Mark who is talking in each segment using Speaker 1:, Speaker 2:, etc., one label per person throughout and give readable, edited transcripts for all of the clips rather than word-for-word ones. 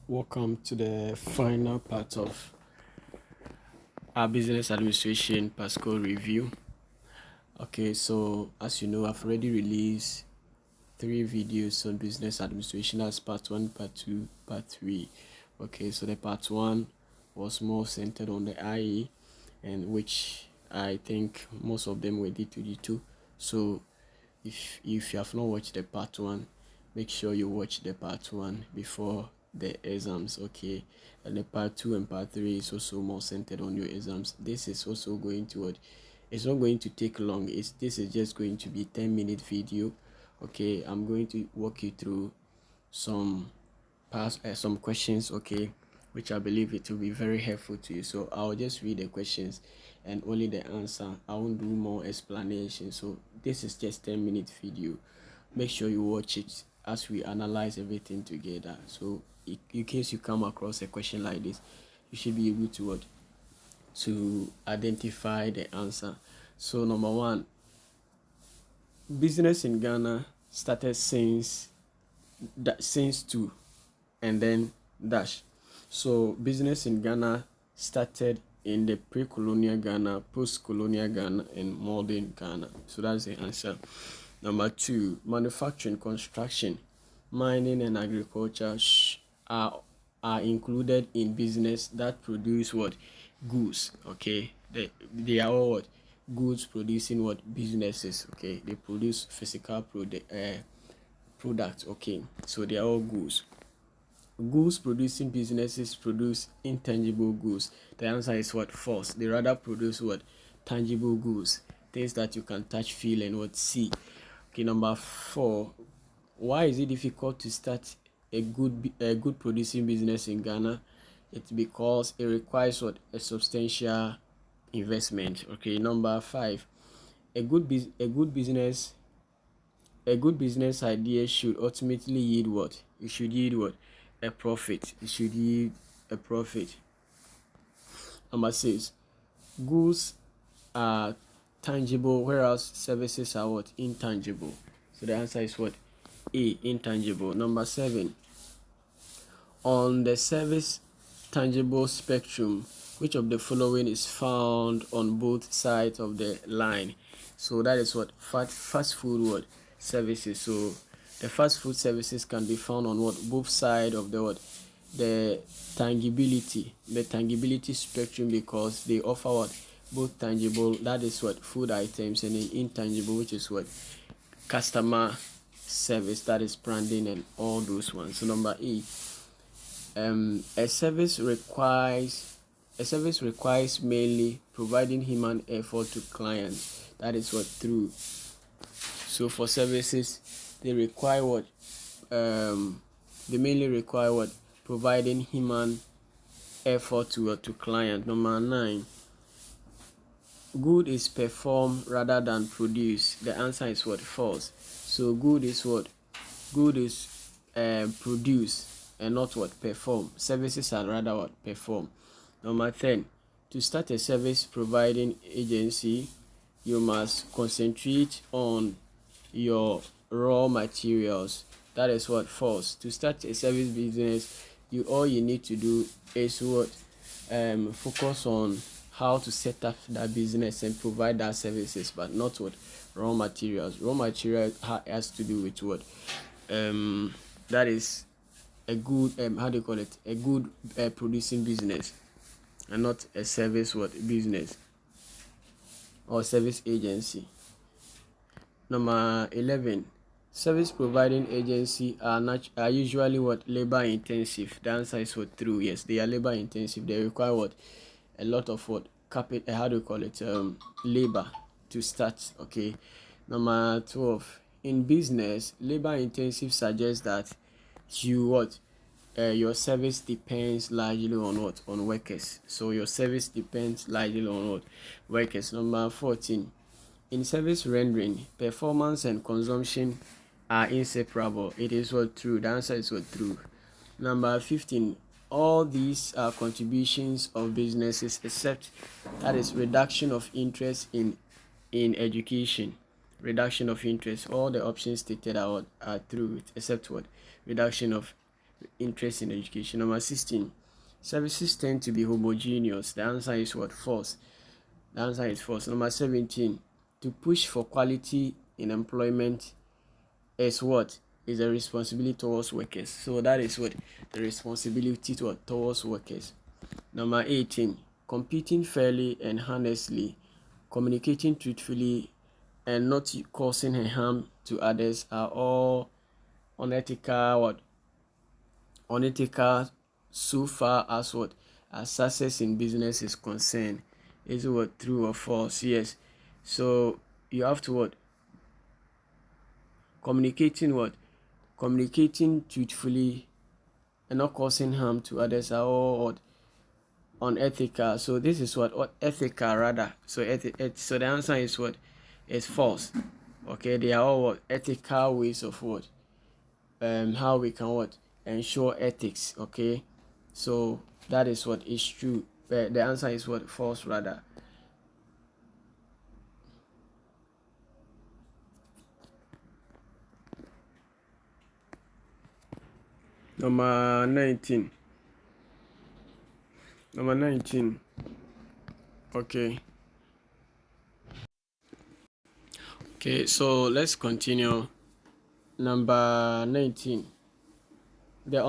Speaker 1: Welcome to the final part of our business administration Pascal review. Okay, so as you know, I've already released 3 videos on business administration as part 1, part 2, part 3. Okay, so the part 1 was more centered on the IE, and which I think most of them were D2D2. So if you have not watched the part 1, make sure you watch the part 1 before the exams. Okay, and the part 2 and part 3 is also more centered on your exams. This is also going to it's not going to take long. This is just going to be 10-minute video. Okay, I'm going to walk you through some some questions, okay, which I believe it will be very helpful to you. So I'll just read the questions and only the answer. I won't do more explanation. So this is just 10-minute video. Make sure you watch it as we analyze everything together. So in case you come across a question like this, you should be able to identify the answer. So number 1, business in Ghana started since 2 and then dash. So business in Ghana started in the pre-colonial Ghana, post-colonial Ghana, and modern Ghana. So that's the answer. Number 2, manufacturing, construction, mining, and agriculture are included in business that produce what? Goods. Okay, they are all what? Goods producing what? Businesses. Okay, they produce physical products. Okay, so they are all goods. Goods producing businesses produce intangible goods. The answer is what? False. They rather produce what? Tangible goods, things that you can touch, feel, and what? See. Okay, number 4, why is it difficult to start a good producing business in Ghana? It's because it requires what? A substantial investment. Okay, number 5, a good business idea should ultimately yield what? It should yield what? A profit. It should yield a profit. Number 6, goods are tangible, whereas services are what? Intangible. So the answer is what? A, intangible. Number 7, on the service tangible spectrum, which of the following is found on both sides of the line? So that is what? Fast food what? Services. So the fast food services can be found on what? Both sides of the what? The tangibility spectrum, because they offer what? Both tangible, that is what? Food items, and then intangible, which is what? Customer service, that is branding and all those ones. So number 8, a service requires mainly providing human effort to clients, that is what? Through. So for services, they require what? They mainly require what? Providing human effort to client. Number 9, good is performed rather than produced. The answer is what? False. So good is what? Good is produced and not what? Perform. Services are rather what? Perform. Number 10, to start a service providing agency, you must concentrate on your raw materials. That is what? False. To start a service business, all you need to do is what? Focus on how to set up that business and provide that services, but not what? Raw materials. Raw material has to do with what? That is a good how do you call it? A good producing business, and not a service what? Business or service agency. Number 11, service providing agency are usually what? Labor intensive. The answer is what? True. Yes, they are labor intensive. They require what? A lot of what? How do you call it? Labor to start. Okay. Number 12, in business, labor intensive suggests that you what? Your service depends largely on what? On workers. So your service depends largely on what? Workers. Number 14, in service rendering, performance and consumption are inseparable. It is what? True. The answer is what? True. Number 15, all these are contributions of businesses except, that is, reduction of interest in education. Reduction of interest. All the options stated are true except what? Reduction of interest in education. Number 16, services tend to be homogeneous. The answer is what? False. The answer is false. Number 17, to push for quality in employment is what? Is a responsibility towards workers. So that is what? The responsibility towards workers. Number 18, competing fairly and honestly, communicating truthfully, and not causing harm to others are all unethical unethical so far as what? As success in business is concerned. Is what? True or false? Yes. So you have to what? Communicating what? Communicating truthfully and not causing harm to others are all what? Unethical. So this is what ethical rather. So so the answer is what? It's false. Okay, they are all what? Ethical ways of what? How we can what? Ensure ethics. Okay, so that is what is true. But the answer is what? False rather. Number 19. Number 19. Okay. Okay, so let's continue. Number 19. The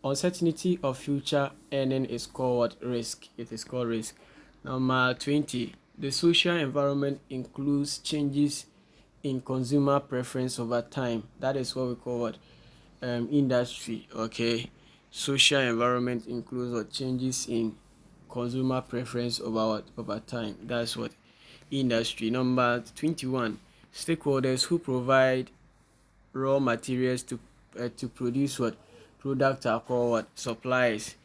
Speaker 1: uncertainty of future earning is called risk. It is called risk. Number 20. The social environment includes changes in consumer preference over time. That is what we call what? Industry. Okay. Social environment includes what? Changes in consumer preference over time. That's what? Industry. Number 21. Stakeholders who provide raw materials to produce what? Product are called what? Supplies.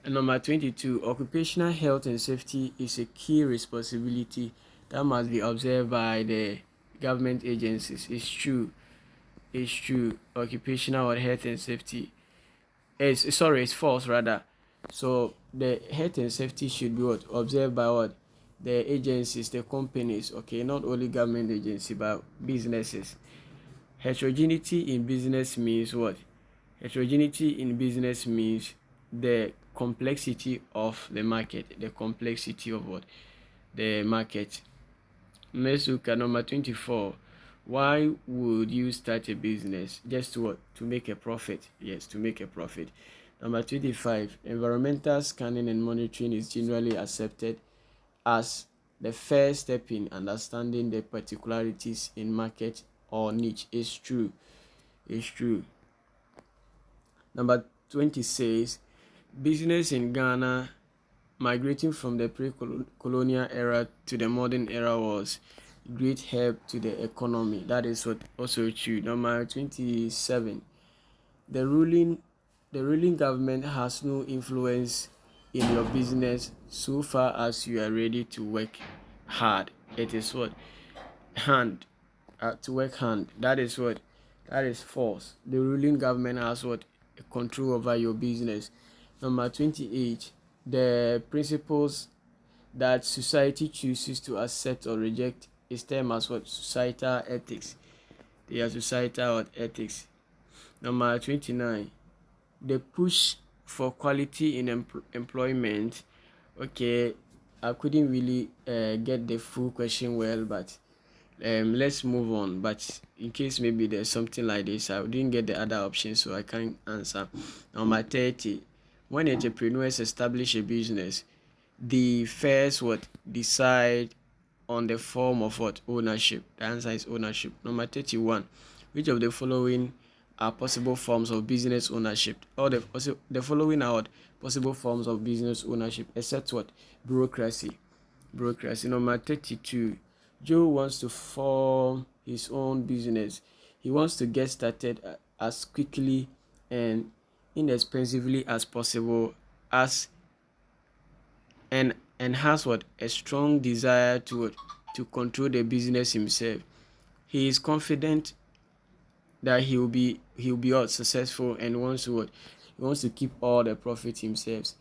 Speaker 1: And number 22, occupational health and safety is a key responsibility that must be observed by the government agencies. It's true. It's true. Occupational health and safety it's false rather. So the health and safety should be what? Observed by what? The agencies, the companies, okay, not only government agency but businesses. Heterogeneity in business means what? Heterogeneity in business means the complexity of the market. The complexity of what? The market. Let's look at number 24. Why would you start a business? Just to what? To make a profit. Yes, to make a profit. Number 25. Environmental scanning and monitoring is generally accepted as the first step in understanding the particularities in market or niche. Is true. It's true. Number 20 says business in Ghana migrating from the pre-colonial era to the modern era was great help to the economy. That is what also true. Number 27. The ruling government has no influence in your business so far as you are ready to work hard. It is what? Hand. To work hand. That is what? That is false. The ruling government has what? Control over your business. Number 28. The principles that society chooses to accept or reject is termed as what? Societal ethics. They are societal ethics. Number 29. The push for quality in employment. Okay, I couldn't really get the full question well, but let's move on. But in case maybe there's something like this, I didn't get the other options, so I can't answer. Number 30. When entrepreneurs establish a business, the first what? Decide on the form of what? Ownership. The answer is ownership. Number 31. Which of the following are possible forms of business ownership? Or the following are what? Possible forms of business ownership, except what? Bureaucracy. Bureaucracy. Number 32. Joe wants to form his own business. He wants to get started as quickly and inexpensively as possible as and has what? A strong desire to control the business himself. He is confident that he'll be all successful and wants to what? He wants to keep all the profit himself.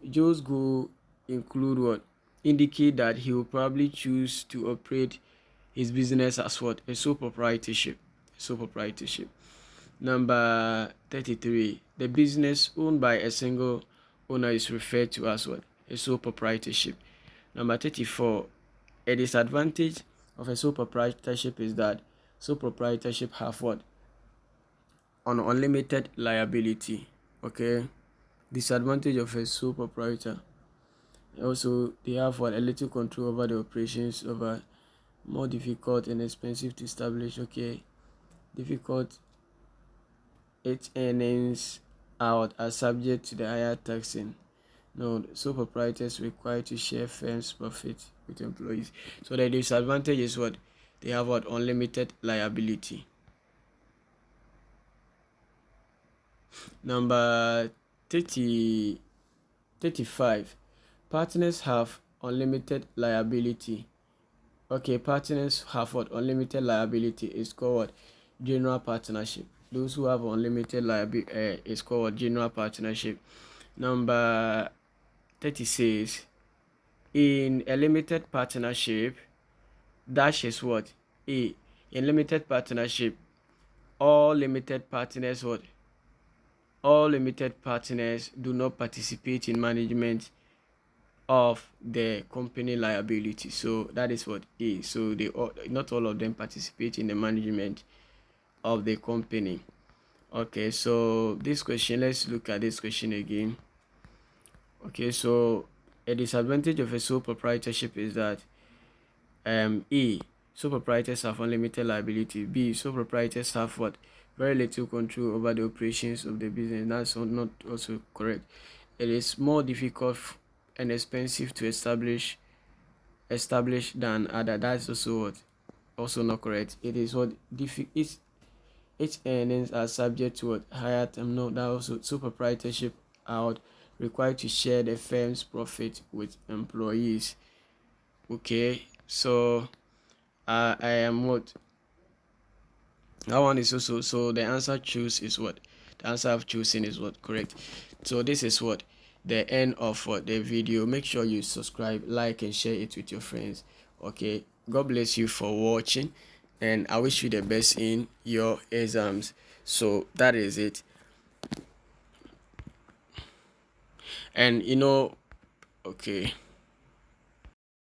Speaker 1: Joe's goal include what? Indicate that he will probably choose to operate his business as what? A sole proprietorship. Number 33, the business owned by a single owner is referred to as what? A sole proprietorship. Number 34, a disadvantage of a sole proprietorship is that sole proprietorship have what? On unlimited liability. Okay. Disadvantage of a sole proprietor. Also, they have what? A little control over the operations, over more difficult and expensive to establish. Okay. Difficult. Its earnings out are subject to the higher taxing. No, sole proprietors required to share firm's profit with employees. So the disadvantage is what? They have what? Unlimited liability. Number 35. Partners have unlimited liability. Okay, partners have what? Unlimited liability is called what? General partnership. Those who have unlimited liability is called what? General partnership. Number 36. In a limited partnership, dash is what? A. In limited partnership, all limited partners what? All limited partners do not participate in management of the company liability. So that is what A. So they all, not all of them participate in the management of the company. Okay, so this question, let's look at this question again. Okay, so a disadvantage of a sole proprietorship is that A. Sole proprietors have unlimited liability. B. Sole proprietors have what? Very little control over the operations of the business. That's not also correct. It is more difficult and expensive to establish than other. That's also what? Also not correct. It is what its earnings are subject to what? Higher term. No, that also sole proprietorship are required to share the firm's profit with employees. Okay, so I am what? That one is also, so the answer choose is what? The answer I've chosen is what? Correct. So this is what? The end of what? The video. Make sure you subscribe, like, and share it with your friends. Okay. God bless you for watching, and I wish you the best in your exams. So that is it. And okay.